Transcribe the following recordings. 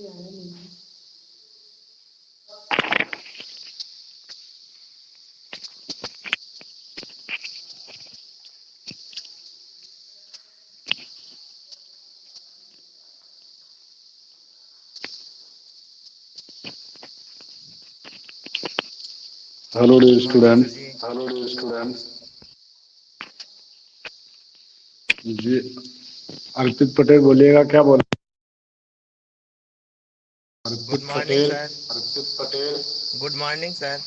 Hello dear good morning sir student. जी। जी, अर्पित पटेल बोलिएगा, क्या बोल good Arpit morning Patel. Sir. Good morning sir.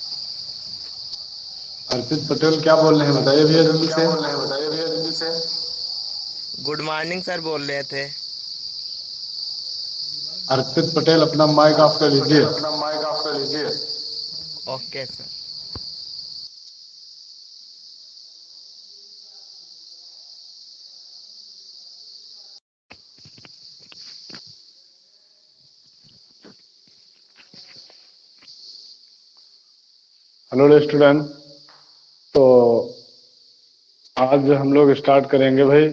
Arpit Patel क्या बोल रहे हैं, बताइए भैया जल्दी से। गुड मॉर्निंग सर बोल रहे थे। अर्पित पटेल अपना माइक ऑफ कर लीजिए। Okay sir. Hello dear student. तो आज हम लोग स्टार्ट करेंगे भाई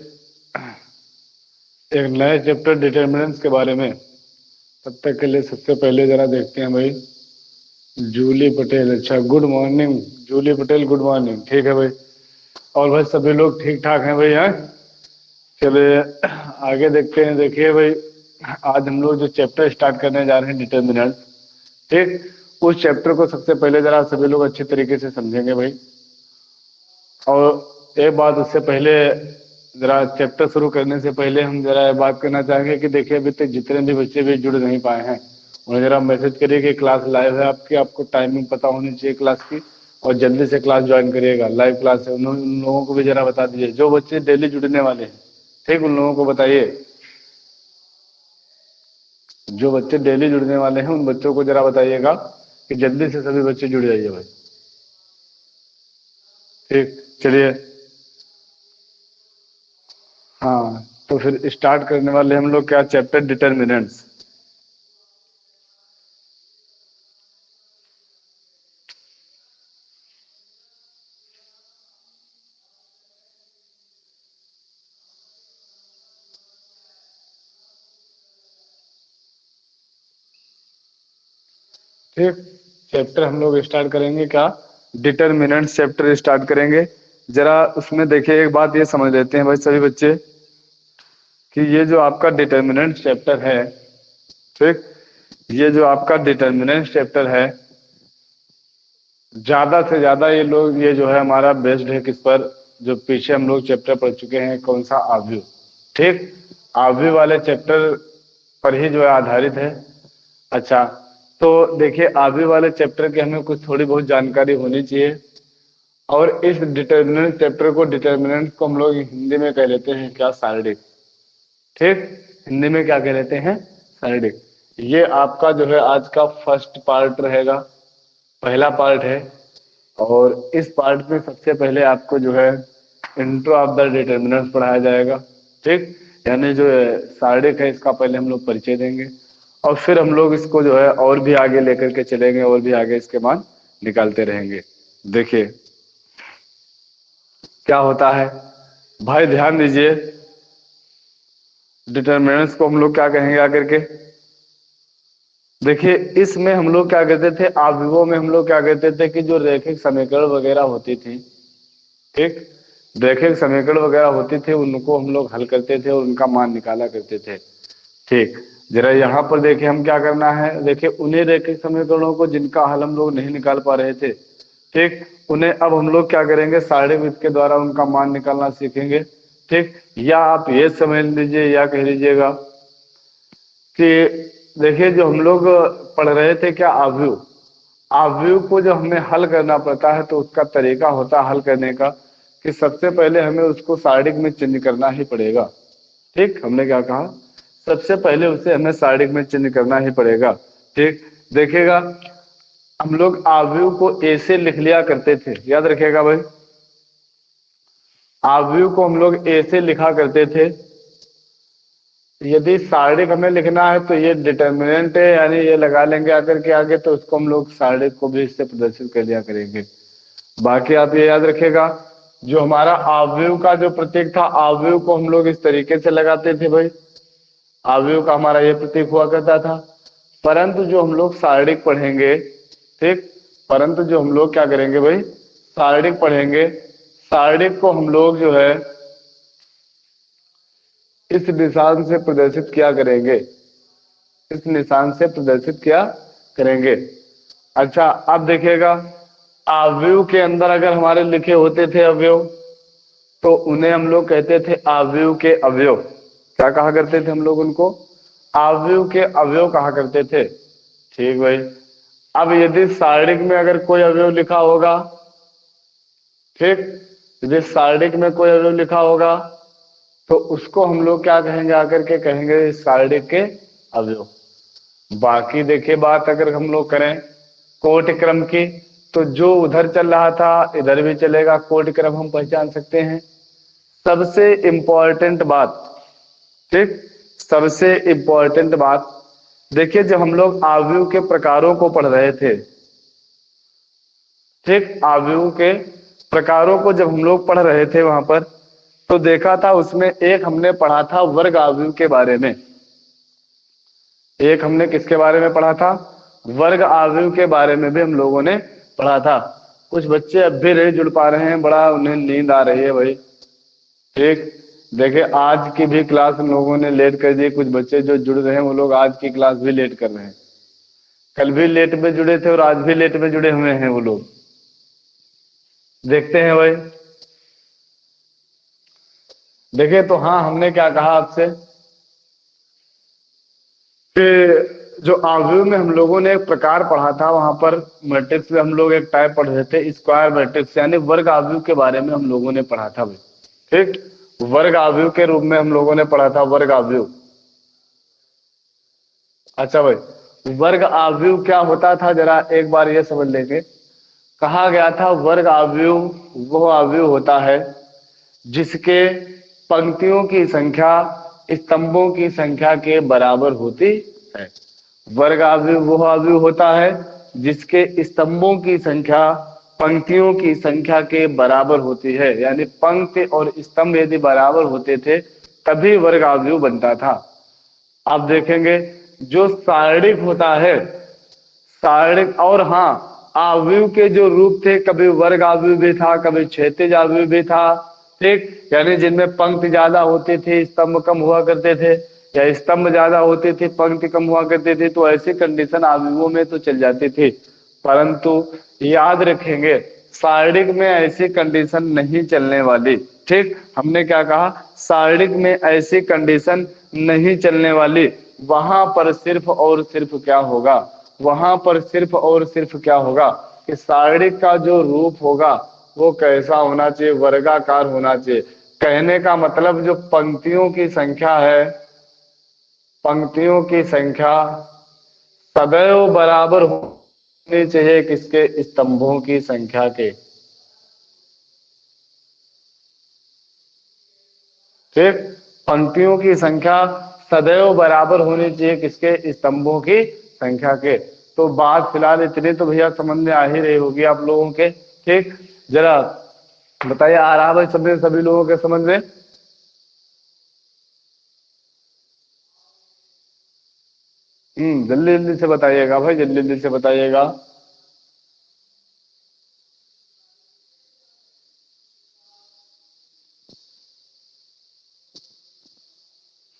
एक नए चैप्टर डिटर्मिनेंट्स के बारे में। तब तक के लिए सबसे पहले जरा देखते हैं भाई जूली पटेल। अच्छा, good morning Julie Patel, good morning. ठीक है भाई। और भाई सभी लोग ठीक ठाक हैं भाई? हैं, चलिए आगे देखते हैं। देखिए भाई, आज हम लोग जो चैप्टर स्टार्ट करने जा रहे हैं डिटर्मिनेंट, ठीक, उस चैप्टर को सबसे पहले जरा सभी लोग अच्छे तरीके से समझेंगे भाई। और एक बात, उससे पहले जरा चैप्टर शुरू करने से पहले हम जरा ये बात करना चाहेंगे कि देखिए अभी तक जितने भी बच्चे भी जुड़ नहीं पाए हैं उन्हें जरा मैसेज करिए कि क्लास लाइव है आपकी, आपको टाइमिंग पता होनी चाहिए क्लास की, और जल्दी से क्लास ज्वाइन करिएगा। लाइव क्लास है, उन लोगों को भी जरा बता दीजिए जो बच्चे डेली जुड़ने वाले हैं। ठीक, उन लोगों को बताइए, जो बच्चे डेली जुड़ने वाले हैं उन बच्चों को जरा बताइएगा कि जल्दी से सभी बच्चे जुड़ जाइए भाई। ठीक, चलिए। हाँ, तो फिर स्टार्ट करने वाले हम लोग क्या, चैप्टर डिटर्मिनेंट्स। ठीक, चैप्टर हम लोग स्टार्ट करेंगे क्या, डिटर्मिनेंट्स चैप्टर स्टार्ट करेंगे। जरा उसमें देखिए एक बात ये समझ लेते हैं भाई सभी बच्चे कि ये जो आपका डिटर्मिनेंट चैप्टर है, ठीक, ये जो आपका डिटर्मिनेंट चैप्टर है, ज्यादा से ज्यादा ये लोग, ये जो है हमारा बेस्ड है किस पर, जो पीछे हम लोग चैप्टर पढ़ चुके हैं, कौन सा, आव्यूह। ठीक, आव्यूह वाले चैप्टर पर ही जो है आधारित है। अच्छा, तो देखिए आव्यूह वाले चैप्टर की हमें कुछ थोड़ी बहुत जानकारी होनी चाहिए। और इस डिटर्मिनेंट चैप्टर को, डिटर्मिनेंट को हम लोग हिंदी में कह लेते हैं क्या, शारीरिक। ठीक, हिंदी में क्या कह लेते हैं, शारीरिक। ये आपका जो है आज का फर्स्ट पार्ट रहेगा, पहला पार्ट है। और इस पार्ट में सबसे पहले आपको जो है इंट्रो ऑफ द डिटर्मिनेंट्स पढ़ाया जाएगा। ठीक, यानी जो शारीरिक है इसका पहले हम लोग परिचय देंगे, और फिर हम लोग इसको जो है और भी आगे लेकर के चलेंगे, और भी आगे इसके मान निकालते रहेंगे। देखिए क्या होता है भाई, ध्यान दीजिए। डिटर्मिनेंट्स को हम लोग क्या कहेंगे आकर के, देखिए इसमें हम लोग क्या कहते थे, आव्यूहों में हम लोग क्या कहते थे कि जो रैखिक समीकरण वगैरह होती थी, ठीक, रैखिक समीकरण वगैरह होती थी उनको हम लोग हल करते थे और उनका मान निकाला करते थे। ठीक, जरा यहाँ पर देखिए हम क्या करना है, देखिए उन्हीं रैखिक समीकरणों को जिनका हल हम लोग नहीं निकाल पा रहे थे, ठीक, उन्हें अब हम लोग क्या करेंगे, शारीरिक विधि के द्वारा उनका मान निकालना सीखेंगे। ठीक, या आप ये समझ लीजिए या कह लीजिएगा कि देखिए जो हम लोग पढ़ रहे थे क्या, आव्यूह, आव्यूह को जब हमें हल करना पड़ता है तो उसका तरीका होता है हल करने का कि सबसे पहले हमें उसको शारीरिक में चिन्ह करना ही पड़ेगा। ठीक, हमने क्या कहा, सबसे पहले उसे हमें शारीरिक में चिन्ह करना ही पड़ेगा। ठीक, देखिएगा हम लोग आव्यूह को ए से लिख लिया करते थे, याद रखिएगा भाई, आव्यूह को हम लोग ए से लिखा करते थे। यदि शारीरिक हमें लिखना है तो ये डिटर्मिनेंट है, यानी ये लगा लेंगे आकर के आगे, तो उसको हम लोग शारीरिक को भी इससे प्रदर्शित कर लिया करेंगे। बाकी आप ये याद रखिएगा, जो हमारा आव्यूह का जो प्रतीक था, आव्यूह को हम लोग इस तरीके से लगाते थे भाई, आव्यूह का हमारा ये प्रतीक हुआ करता था। परंतु जो हम लोग शारीरिक पढ़ेंगे, ठीक, परंतु जो हम लोग क्या करेंगे भाई, शारीरिक पढ़ेंगे, शारीरिक को हम लोग जो है इस निशान से प्रदर्शित किया करेंगे, इस निशान से प्रदर्शित किया करेंगे। अच्छा, अब देखिएगा, अवयव के अंदर अगर हमारे लिखे होते थे अवयव, तो उन्हें हम लोग कहते थे अवयव के अवयव। क्या कहा करते थे हम लोग उनको? अवयव के अवयव कहा करते थे। ठीक भाई। अब यदि शारीरिक में अगर कोई अवयव लिखा होगा, ठीक, यदि शारीरिक में कोई अवयव लिखा होगा तो उसको हम लोग क्या कहेंगे, आकर के कहेंगे शारीरिक के अवयव। बाकी देखिए बात अगर हम लोग करें कोटि क्रम की, तो जो उधर चल रहा था इधर भी चलेगा, कोटि क्रम हम पहचान सकते हैं। सबसे इंपॉर्टेंट बात, ठीक, सबसे इंपॉर्टेंट बात देखिए, जब हम लोग अवयव के प्रकारों को पढ़ रहे थे, ठीक, अवयव के प्रकारों को जब हम लोग पढ़ रहे थे वहां पर, तो देखा था उसमें एक हमने पढ़ा था वर्ग अवयव के बारे में। एक हमने किसके बारे में पढ़ा था? वर्ग अवयव के बारे में भी हम लोगों ने पढ़ा था। कुछ बच्चे अब भी नहीं जुड़ पा रहे हैं, बड़ा उन्हें नींद आ रही है भाई। ठीक, देखिए आज की भी क्लास हम लोगों ने लेट कर दी। कुछ बच्चे जो जुड़ रहे हैं वो लोग आज की क्लास भी लेट कर रहे हैं। कल भी लेट में जुड़े थे और आज भी लेट में जुड़े हुए हैं वो लोग। देखते हैं भाई। देखिए तो हाँ, हमने क्या कहा आपसे कि जो अवयव में हम लोगों ने एक प्रकार पढ़ा था, वहां पर मैट्रिक्स में हम लोग एक टाइप पढ़ रहे थे स्क्वायर मैट्रिक्स, यानी वर्ग अवयव के बारे में हम लोगों ने पढ़ा था भाई। ठीक, वर्ग अवयव के रूप में हम लोगों ने पढ़ा था वर्ग अवयव। अच्छा भाई, वर्ग अवयव क्या होता था जरा एक बार ये समझ लेंगे। कहा गया था वर्ग अवयव वो अवयव होता है जिसके पंक्तियों की संख्या स्तंभों की संख्या के बराबर होती है। वर्ग अवयव वो अवयव होता है जिसके स्तंभों की संख्या पंक्तियों की संख्या के बराबर होती है, यानी पंक्ति और स्तंभ यदि बराबर होते थे तभी वर्ग अवयव बनता था। आप देखेंगे जो शारीरिक होता है, शारीरिक, और हाँ, अवयव के जो रूप थे, कभी वर्ग अवयव भी था, कभी क्षैतिज अवयव भी था। ठीक, यानी जिनमें पंक्ति ज्यादा होती थी स्तंभ कम हुआ करते थे, या स्तंभ ज्यादा होती थी पंक्ति कम हुआ करती थी, तो ऐसी कंडीशन अवयवों में तो चल जाती थी। परंतु याद रखेंगे शारीरिक में ऐसी कंडीशन नहीं चलने वाली। ठीक, हमने क्या कहा, शारीरिक में ऐसी कंडीशन नहीं चलने वाली। वहां पर सिर्फ और सिर्फ क्या होगा, वहां पर सिर्फ और सिर्फ क्या होगा कि शारीरिक का जो रूप होगा वो कैसा होना चाहिए, वर्गाकार होना चाहिए। कहने का मतलब जो पंक्तियों की संख्या है, पंक्तियों की संख्या सदैव बराबर होनी चाहिए किसके, स्तंभों की संख्या के। ठीक, पंक्तियों की संख्या सदैव बराबर होनी चाहिए किसके, स्तंभों की संख्या के। तो बात फिलहाल इतनी तो भैया समझ में आ ही रही होगी आप लोगों के। ठीक, जरा बताइए, आ रहा भाई सभी लोगों के समझ में? जल्दी जल्दी से बताइएगा भाई, जल्दी जल्दी से बताइएगा।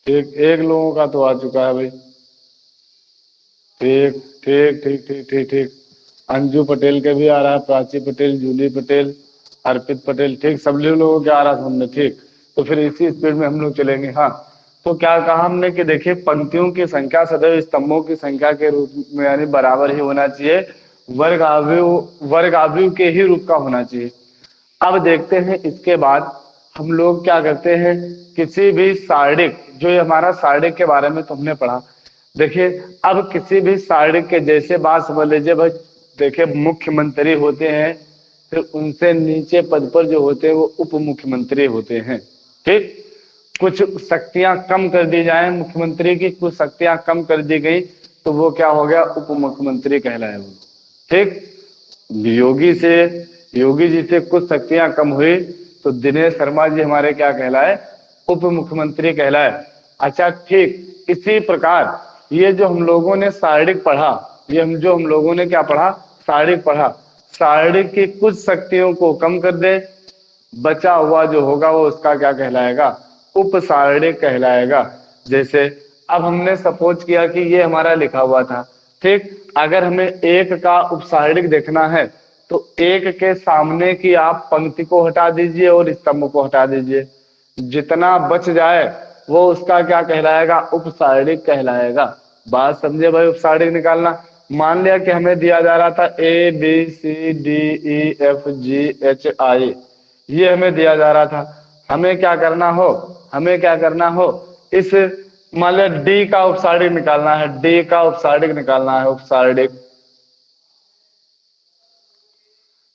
ठीक, एक लोगों का तो आ चुका है भाई। ठीक ठीक ठीक ठीक ठीक ठीक, अंजू पटेल के भी आ रहा है, प्राची पटेल, जूली पटेल, अर्पित पटेल, ठीक, सब लोगों के आ रहा हमने। ठीक, तो फिर इसी स्पीड में हम लोग चलेंगे। हाँ, तो क्या कहा हमने कि देखिए पंक्तियों की संख्या सदैव स्तंभों की संख्या के रूप में यानी बराबर ही होना चाहिए, वर्ग अवयव के ही रूप का होना चाहिए। अब देखते हैं इसके बाद हम लोग क्या करते हैं, किसी भी शारीरिक, जो ये हमारा शारीरिक के बारे में तो हमने पढ़ा। देखिए अब किसी भी शारीरिक के जैसे बात समझ लीजिए भाई, देखिए मुख्यमंत्री होते हैं, फिर उनसे नीचे पद पर जो होते हैं वो उप मुख्यमंत्री होते हैं। ठीक, कुछ शक्तियां कम कर दी जाए मुख्यमंत्री की, कुछ शक्तियां कम कर दी गई तो वो क्या हो गया, उप मुख्यमंत्री कहलाए वो। ठीक, योगी जी से कुछ शक्तियां कम हुई तो दिनेश शर्मा जी हमारे क्या कहलाए, उप मुख्यमंत्री कहलाए। अच्छा ठीक, इसी प्रकार ये जो हम लोगों ने शारीरिक पढ़ा, ये हम लोगों ने क्या पढ़ा, शारीरिक पढ़ा, शारीरिक की कुछ शक्तियों को कम कर दे, बचा हुआ जो होगा वो उसका क्या कहलाएगा, उपशारीरिक कहलाएगा। जैसे अब हमने सपोज किया कि ये हमारा लिखा हुआ था, ठीक, अगर हमें एक का उपशारीरिक देखना है तो एक के सामने की आप पंक्ति को हटा दीजिए और स्तंभ को हटा दीजिए, जितना बच जाए वो उसका क्या कहलाएगा, उपशारीरिक कहलाएगा। बात समझे भाई, उपशारीरिक निकालना। मान लिया कि हमें दिया जा रहा था ABCDEFGHI, ये हमें दिया जा रहा था, हमें क्या करना हो, हमें क्या करना हो, इस मान लिया डी का उपशारीरिक निकालना है, डी का उपशारीरिक निकालना है, उपशारीरिक।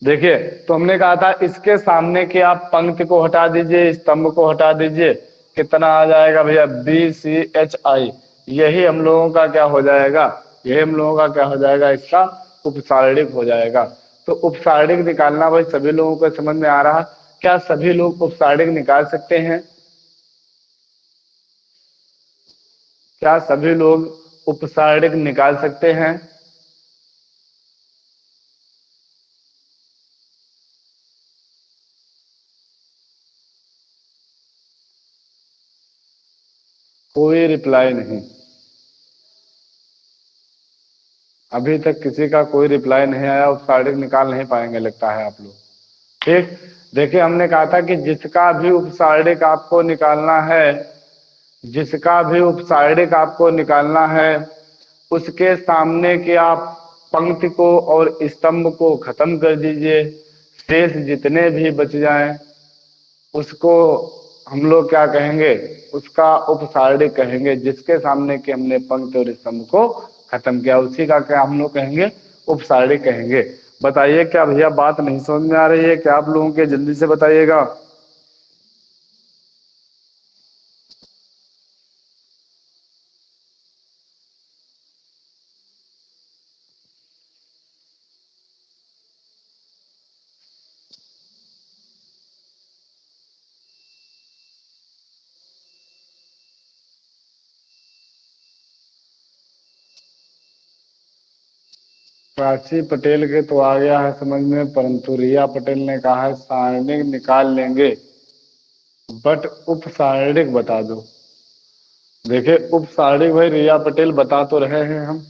देखिए, तो हमने कहा था इसके सामने की आप पंक्ति को हटा दीजिए, स्तंभ को हटा दीजिए, कितना आ जाएगा भैया, BCHI। यही हम लोगों का क्या हो जाएगा, यही हम लोगों का क्या हो जाएगा, इसका उपशारीरिक हो जाएगा। तो उपशारीरिक निकालना भाई सभी लोगों को समझ में आ रहा, क्या सभी लोग उपशारीरिक निकाल सकते हैं, क्या सभी लोग उपशारीरिक निकाल सकते हैं? कोई रिप्लाई नहीं, अभी तक किसी का कोई रिप्लाई नहीं आया, उपशारीरिक निकाल नहीं पाएंगे लगता है आप लोग। ठीक, देखिए हमने कहा था कि जिसका भी उपशारीरिक आपको निकालना है, जिसका भी उपशारीरिक आपको निकालना है, उसके सामने के आप पंक्ति को और स्तंभ को खत्म कर दीजिए, शेष जितने भी बच जाएं उसको हम लोग क्या कहेंगे, उसका उपशारीरिक कहेंगे। जिसके सामने के हमने पंक्ति और स्तंभ को खत्म किया उसी का क्या हम लोग कहेंगे, उपशारीरिक कहेंगे। बताइए क्या भैया बात नहीं समझ में आ रही है क्या आप लोगों के, जल्दी से बताइएगा। प्राची पटेल के तो आ गया है समझ में, परंतु रिया पटेल ने कहा है सारणिक निकाल लेंगे बट उपसारणिक बता दो। देखिए उपसारणिक भाई रिया पटेल बता तो रहे हैं हम,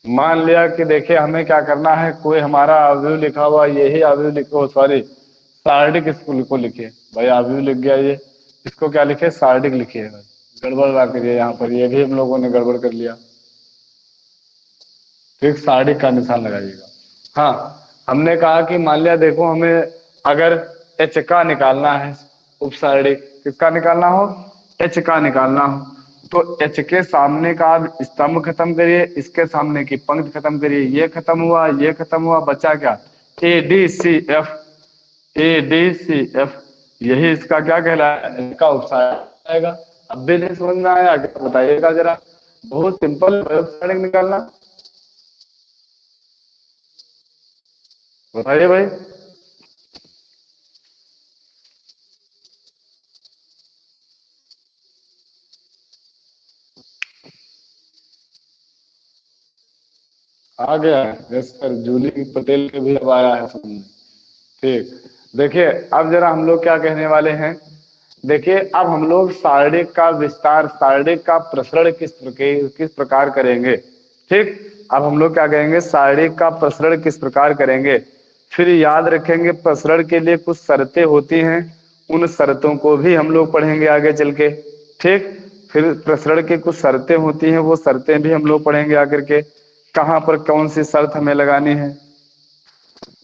मान लिया कि देखिए हमें क्या करना है, कोई हमारा अवयव लिखा हुआ, यही अवयव लिखो, सॉरी सारणिक इसको को लिखे भाई, अवयव लिख गया ये, इसको क्या लिखे, सारणिक लिखिए भाई, गड़बड़ ना करिए यहाँ पर, ये भी हम लोगों ने गड़बड़ कर लिया। फिर साड़ी का निशान लगाइएगा। हाँ, हमने कहा कि मान लिया देखो हमें अगर एच का निकालना है, उपसारणी किसका निकालना हो, एच का निकालना हो, तो एच के सामने का आप स्तंभ खत्म करिए, इसके सामने की पंक्ति खत्म करिए, ये खत्म हुआ, ये खत्म हुआ, बचा क्या, ADCF, ADCF, यही इसका क्या कहलाएगा, इसका उपसारणी आएगा। अब भी नहीं समझ में आया क्या, बताइएगा जरा, बहुत सिंपल उपसारणी निकालना, बताइए भाई। आ गया है, यस सर, जूली पटेल के भी अब आया है समझ में। ठीक, देखिए अब जरा हम लोग क्या कहने वाले हैं, देखिए अब हम लोग शारीरिक का विस्तार, शारीरिक का प्रसरण किस प्रकार करेंगे। ठीक, अब हम लोग क्या कहेंगे, शारीरिक का प्रसरण किस प्रकार करेंगे, फिर याद रखेंगे प्रसरण के लिए कुछ शर्तें होती हैं, उन शर्तों को भी हम लोग पढ़ेंगे आगे चल के। ठीक, फिर प्रसरण की कुछ शर्तें होती हैं, वो शर्तें भी हम लोग पढ़ेंगे आकर के, कहाँ पर कौन सी शर्त हमें लगानी है,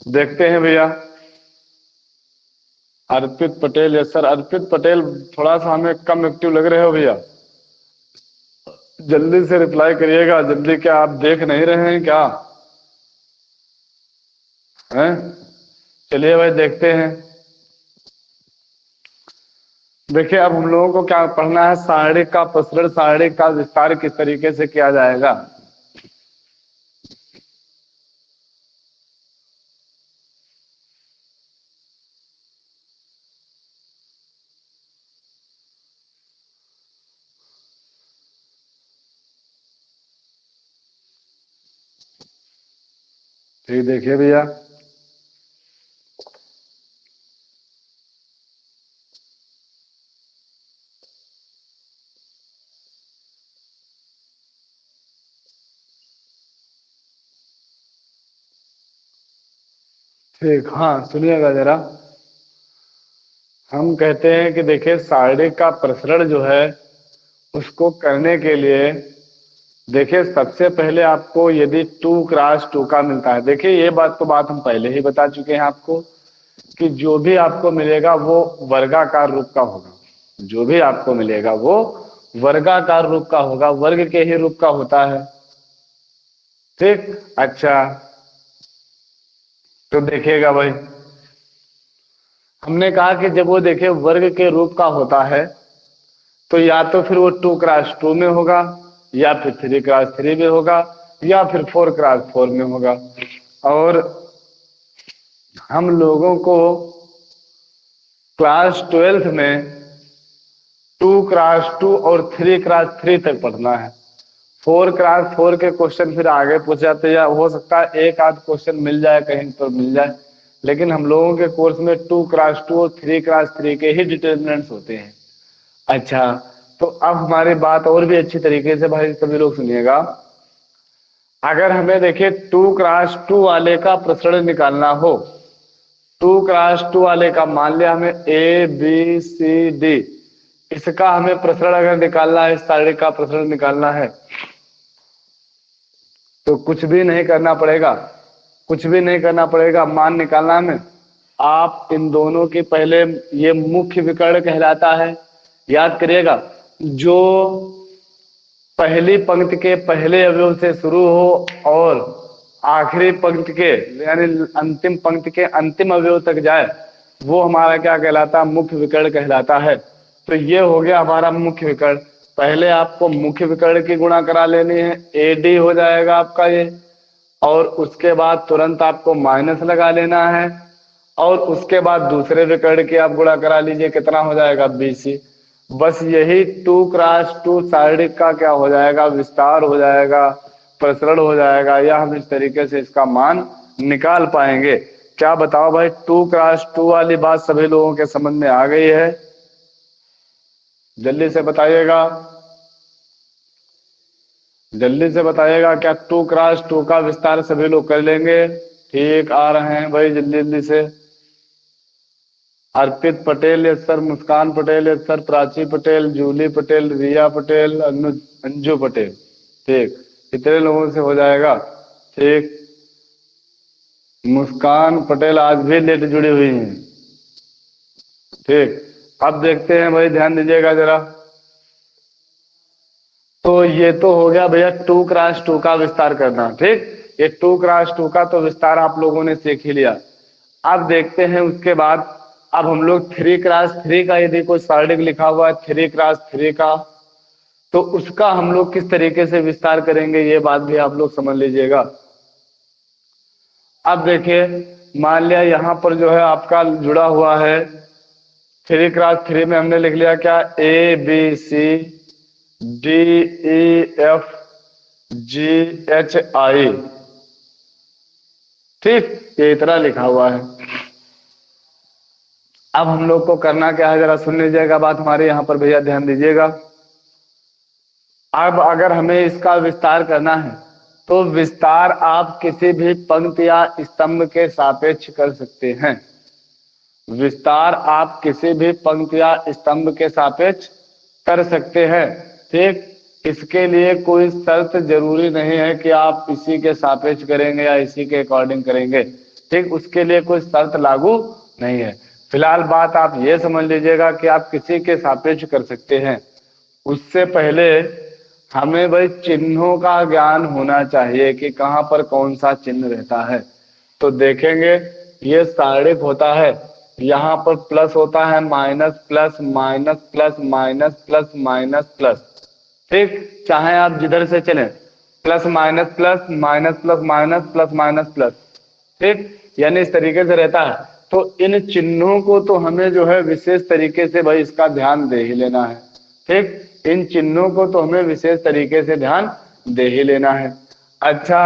देखते हैं भैया। अर्पित पटेल, यस सर, अर्पित पटेल थोड़ा सा हमें कम एक्टिव लग रहे हो भैया, जल्दी से रिप्लाई करिएगा जल्दी, क्या आप देख नहीं रहे हैं क्या, हैं? चलिए भाई देखते हैं। देखिए अब हम लोगों को क्या पढ़ना है, शारीरिक का प्रसरण, शारीरिक का विस्तार किस तरीके से किया जाएगा। ठीक, देखिए भैया, ठीक। हाँ, सुनिएगा जरा। हम कहते हैं कि देखिए सारणी का प्रसरण जो है उसको करने के लिए देखिए सबसे पहले आपको यदि 2x2 का मिलता है, देखिए ये बात हम पहले ही बता चुके हैं आपको कि जो भी आपको मिलेगा वो वर्गाकार रूप का होगा। जो भी आपको मिलेगा वो वर्गाकार रूप का होगा, वर्ग के ही रूप का होता है। ठीक। अच्छा, तो देखिएगा भाई, हमने कहा कि जब वो देखिए वर्ग के रूप का होता है तो या तो फिर वो 2x2 में होगा, या फिर 3x3 में होगा, या फिर 4x4 में होगा। और हम लोगों को क्लास 12th में 2x2 और 3x3 तक पढ़ना है। 4x4 के क्वेश्चन फिर आगे पूछ जाते हैं, या हो सकता है एक आध क्वेश्चन मिल जाए कहीं पर मिल जाए, लेकिन हम लोगों के कोर्स में 2x2 और 3x3 के ही डिटर्मिनेंट्स होते हैं। अच्छा, तो अब हमारी बात और भी अच्छी तरीके से भाई सभी लोग सुनिएगा। अगर हमें देखिए 2x2 वाले का प्रसरण निकालना हो, 2x2 वाले का मान लिया हमें ABCD, इसका हमें प्रसरण अगर निकालना है, इस सारणी का प्रसरण निकालना है, तो कुछ भी नहीं करना पड़ेगा, कुछ भी नहीं करना पड़ेगा। मान निकालना है हमें, आप इन दोनों के पहले, ये मुख्य विकर्ण कहलाता है, याद करिएगा। जो पहली पंक्ति के पहले अवयव से शुरू हो और आखिरी पंक्ति के यानी अंतिम पंक्ति के अंतिम अवयव तक जाए, वो हमारा क्या कहलाता है? मुख्य विकर्ण कहलाता है। तो ये हो गया हमारा मुख्य विकर्ण। पहले आपको मुख्य विकर्ण की गुणा करा लेनी है, AD हो जाएगा आपका ये, और उसके बाद तुरंत आपको माइनस लगा लेना है, और उसके बाद दूसरे विकर्ण की आप गुणा करा लीजिए, कितना हो जाएगा? BC। बस यही 2x2 सारणी का क्या हो जाएगा? विस्तार हो जाएगा, प्रसरण हो जाएगा, या हम इस तरीके से इसका मान निकाल पाएंगे। क्या बताओ भाई, 2x2 वाली बात सभी लोगों के समझ में आ गई है? जल्दी से बताइएगा, जल्दी से बताइएगा। क्या 2x2 का विस्तार सभी लोग कर लेंगे? ठीक, आ रहे हैं भाई, जल्दी जल्दी से। अर्पित पटेल यस सर, मुस्कान पटेल यस सर, प्राची पटेल, जूली पटेल, रिया पटेल, अंजू पटेल। ठीक, कितने लोगों से हो जाएगा? ठीक, मुस्कान पटेल आज भी लेट जुड़ी हुई हैं। ठीक, अब देखते हैं भाई, ध्यान दीजिएगा जरा। तो ये तो हो गया भैया 2x2 का विस्तार करना। ठीक, ये 2x2 का तो विस्तार आप लोगों ने सीख ही लिया। अब देखते हैं उसके बाद, अब हम लोग 3x3 का यदि कोई सारणी लिखा हुआ है 3x3 का, तो उसका हम लोग किस तरीके से विस्तार करेंगे, ये बात भी आप लोग समझ लीजिएगा। अब देखिए, मान लिया यहाँ पर जो है आपका जुड़ा हुआ है 3x3 में, हमने लिख लिया क्या? ABCDEFGHI। ठीक, ये इतना लिखा हुआ है। अब हम लोग को करना क्या है, जरा सुन लीजिएगा बात हमारे यहाँ पर भैया, ध्यान दीजिएगा। अब अगर हमें इसका विस्तार करना है, तो विस्तार आप किसी भी पंक्ति या स्तंभ के सापेक्ष कर सकते हैं। विस्तार आप किसी भी पंक्ति या स्तंभ के सापेक्ष कर सकते हैं। ठीक, इसके लिए कोई शर्त जरूरी नहीं है कि आप इसी के सापेक्ष करेंगे या इसी के अकॉर्डिंग करेंगे। ठीक, उसके लिए कोई शर्त लागू नहीं है। फिलहाल बात आप ये समझ लीजिएगा कि आप किसी के सापेक्ष कर सकते हैं। उससे पहले हमें भाई चिन्हों का ज्ञान होना चाहिए कि कहाँ पर कौन सा चिन्ह रहता है। तो देखेंगे, ये सारणिक होता है, यहाँ पर प्लस होता है, minus plus minus plus minus plus minus plus. ठीक, चाहे आप जिधर से चलें, plus minus plus minus plus minus plus minus plus. ठीक, यानी इस तरीके से रहता है। तो इन चिन्हों को तो हमें जो है विशेष तरीके से भाई इसका ध्यान दे ही लेना है। ठीक, इन चिन्हों को तो हमें विशेष तरीके से ध्यान दे ही लेना है। अच्छा,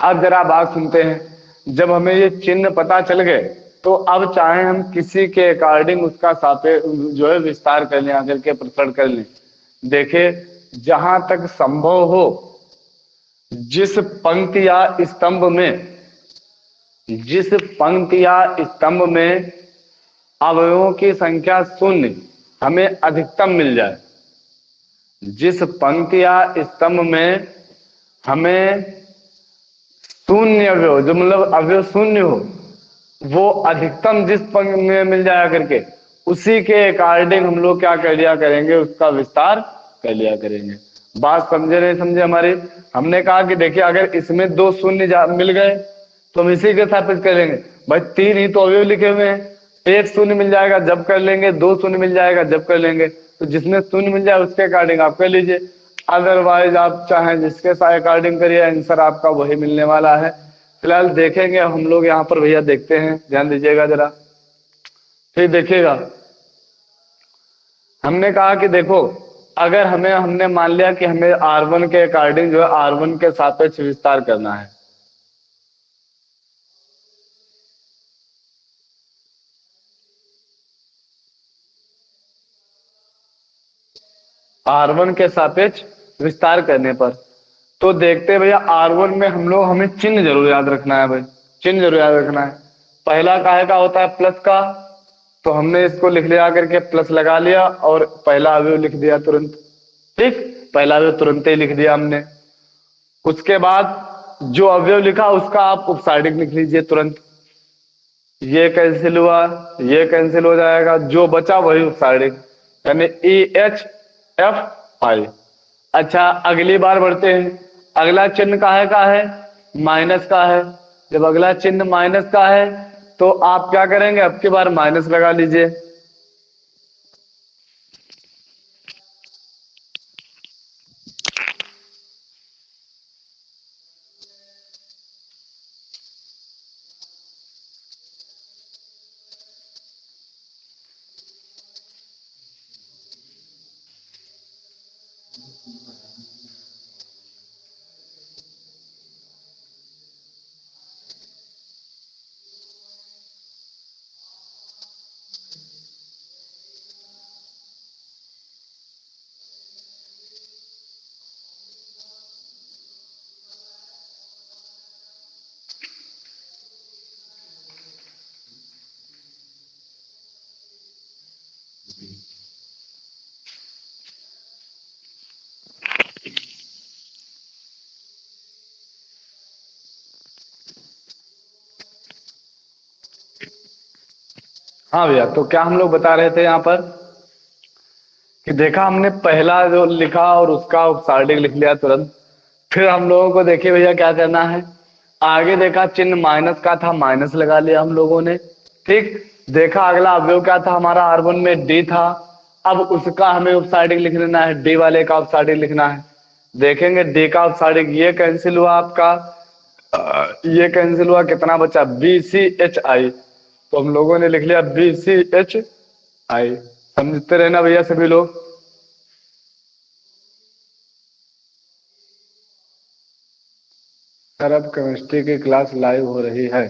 अब जरा बात सुनते हैं। जब हमें ये चिन्ह पता चल गए तो अब चाहे हम किसी के अकॉर्डिंग उसका सापे जो है विस्तार कर लें, आकर के प्रकट कर लें। देखे, जहां तक संभव हो, जिस पंक्ति या स्तंभ में जिस पंक्ति या स्तंभ में अवयवों की संख्या शून्य हमें अधिकतम मिल जाए, जिस पंक्ति या स्तंभ में हमें शून्य अवयव, जो मतलब अवयव शून्य हो, वो अधिकतम जिस पंक्ति में मिल जाया करके, उसी के अकॉर्डिंग हम लोग क्या कर लिया करेंगे, उसका विस्तार कर लिया करेंगे। बात समझे नहीं समझे हमारी? हमने कहा कि देखिए, अगर इसमें दो शून्य मिल गए तो हम इसी के सापेक्ष करेंगे। भाई तीन ही तो अवयव लिखे हुए हैं, एक शून्य मिल जाएगा जब कर लेंगे, दो शून्य मिल जाएगा जब कर लेंगे, तो जिसमें शून्य मिल जाए उसके अकॉर्डिंग आप कर लीजिए। अदरवाइज आप चाहें जिसके अकॉर्डिंग करिए, आंसर आपका वही मिलने वाला है। फिलहाल देखेंगे हम लोग यहाँ पर, भैया देखते हैं, ध्यान दीजिएगा जरा, फिर देखिएगा। हमने कहा कि देखो, अगर हमने मान लिया कि हमें R1 के अकॉर्डिंग जो है R1 के सापेक्ष विस्तार करना है, R1 के सापेक्ष विस्तार करने पर, तो देखते हैं भैया R1 में हमें चिन्ह जरूर याद रखना है। भाई चिन्ह जरूर याद रखना है। पहला काहे का होता है? प्लस का। तो हमने इसको लिख लिया करके प्लस लगा लिया और पहला अवयव लिख दिया तुरंत। ठीक, पहला अवयव तुरंत ही लिख दिया हमने। उसके बाद जो अवयव लिखा उसका आप उपसाइडिक लिख लीजिए तुरंत। ये कैंसिल हुआ, ये कैंसिल हो जाएगा, जो बचा वही उपसाइडिक, यानी EHFI। अच्छा, अगली बार बढ़ते हैं। अगला चिन्ह का है? माइनस का है। जब अगला चिन्ह माइनस का है तो आप क्या करेंगे, अब की बार माइनस लगा लीजिए। हाँ भैया, तो क्या हम लोग बता रहे थे यहाँ पर कि देखा, हमने पहला जो लिखा और उसका उपसार्डिक लिख लिया तुरंत। फिर हम लोगों को देखिए भैया क्या करना है। आगे देखा चिन्ह माइनस का था, माइनस लगा लिया हम लोगों ने। ठीक, देखा अगला अवयव क्या था हमारा, R1 में D था। अब उसका हमें उपसार्डिक लिख लेना है, D वाले का उपसार्डिक लिखना है। देखेंगे D का उपसार्डिक, ये कैंसिल हुआ आपका, ये कैंसिल हुआ, कितना बचा? BCHI। तो हम लोगों ने लिख लिया BCHI। समझते रहना भैया सभी लोग। सर अब केमिस्ट्री की क्लास लाइव हो रही है,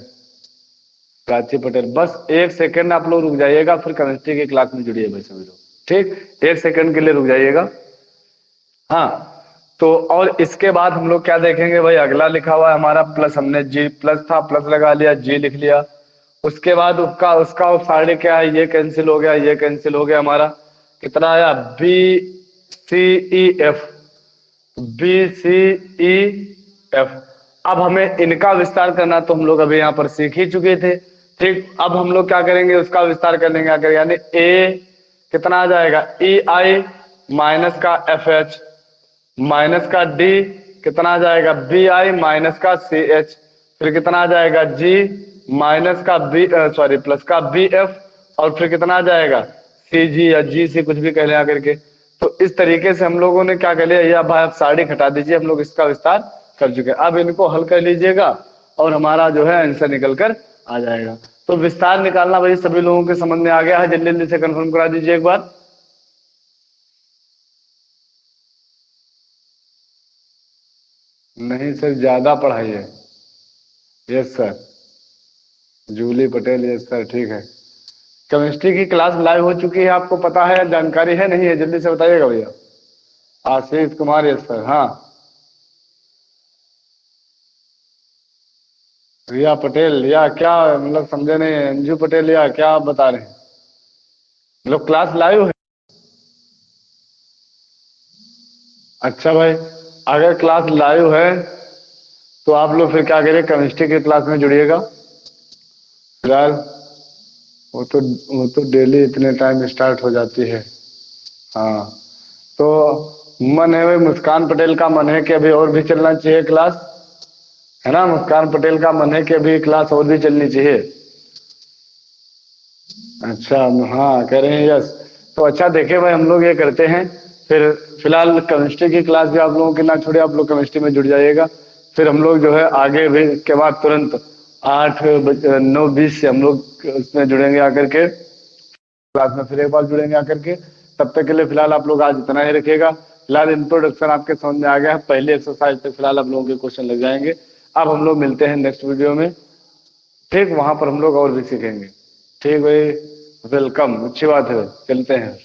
प्राची पटेल। बस एक सेकंड आप लोग रुक जाइएगा, फिर केमिस्ट्री की क्लास में जुड़िए भाई सभी लोग। ठीक, एक सेकंड के लिए रुक जाइएगा। हाँ, तो और इसके बाद हम लोग क्या देखेंगे भाई, अगला लिखा हुआ है हमारा प्लस। हमने G प्लस था, प्लस लगा लिया, G लिख लिया। उसके बाद उसका उपसार्डिक क्या है, ये कैंसिल हो गया, ये कैंसिल हो गया, हमारा कितना आया? BCEF। BCEF। अब हमें इनका विस्तार करना, तो हम लोग अभी यहाँ पर सीख ही चुके थे। ठीक, अब हम लोग क्या करेंगे, उसका विस्तार कर लेंगे। आकर यानी A कितना आ जाएगा? EI माइनस का FH माइनस का D कितना आ जाएगा? BI माइनस का CH। फिर कितना आ जाएगा? G माइनस का प्लस का BF। और फिर कितना आ जाएगा? CG या GC, कुछ भी कह लें आकर के। तो इस तरीके से हम लोगों ने क्या कर लिया, या भाई आप साड़ी हटा दीजिए, हम लोग इसका विस्तार कर चुके हैं। अब इनको हल कर लीजिएगा और हमारा जो है आंसर निकल कर आ जाएगा। तो विस्तार निकालना भाई सभी लोगों के समझ में आ गया है? जल्दी जल्दी से कंफर्म करा दीजिए एक बार। नहीं सर, ज्यादा पढ़ाई है। Yes sir. Julie Patel, yes sir, ठीक है। केमिस्ट्री की क्लास लाइव हो चुकी है, आपको पता है, जानकारी है नहीं है, जल्दी से बताइएगा भैया। आशीष कुमार, यस सर, हाँ। रिया पटेल या क्या, मतलब समझे नहीं, अंजू पटेल या क्या आप बता रहे हैं? मतलब क्लास लाइव है? अच्छा भाई, अगर क्लास लाइव है तो आप लोग फिर क्या करिए, केमिस्ट्री की क्लास में जुड़िएगा फिलहाल। वो तो डेली इतने टाइम स्टार्ट हो जाती है। हाँ, तो मन है भाई, मुस्कान पटेल का मन है कि अभी और भी चलना चाहिए क्लास, है ना? मुस्कान पटेल का मन है कि अभी क्लास और भी चलनी चाहिए। अच्छा, हाँ कह रहे हैं, यस। तो अच्छा, देखिए भाई, हम लोग ये करते हैं, फिर फिलहाल केमिस्ट्री की क्लास भी आप लोगों की ना छोड़े, आप लोग केमिस्ट्री में जुड़ जाइएगा। फिर हम लोग जो है आगे भी के बाद तुरंत 9:20 से हम लोग उसमें जुड़ेंगे आकर के, क्लास में फिर एक बार जुड़ेंगे आकर के। तब तक के लिए फिलहाल आप लोग आज इतना ही रखिएगा। फिलहाल इंट्रोडक्शन आपके समझ में आ गया है, पहली एक्सरसाइज तक फिलहाल आप लोगों के क्वेश्चन लग जाएंगे। अब हम लोग मिलते हैं नेक्स्ट वीडियो में, ठीक, वहां पर हम लोग और भी सीखेंगे। ठीक भाई, वेलकम, अच्छी बात है, चलते हैं।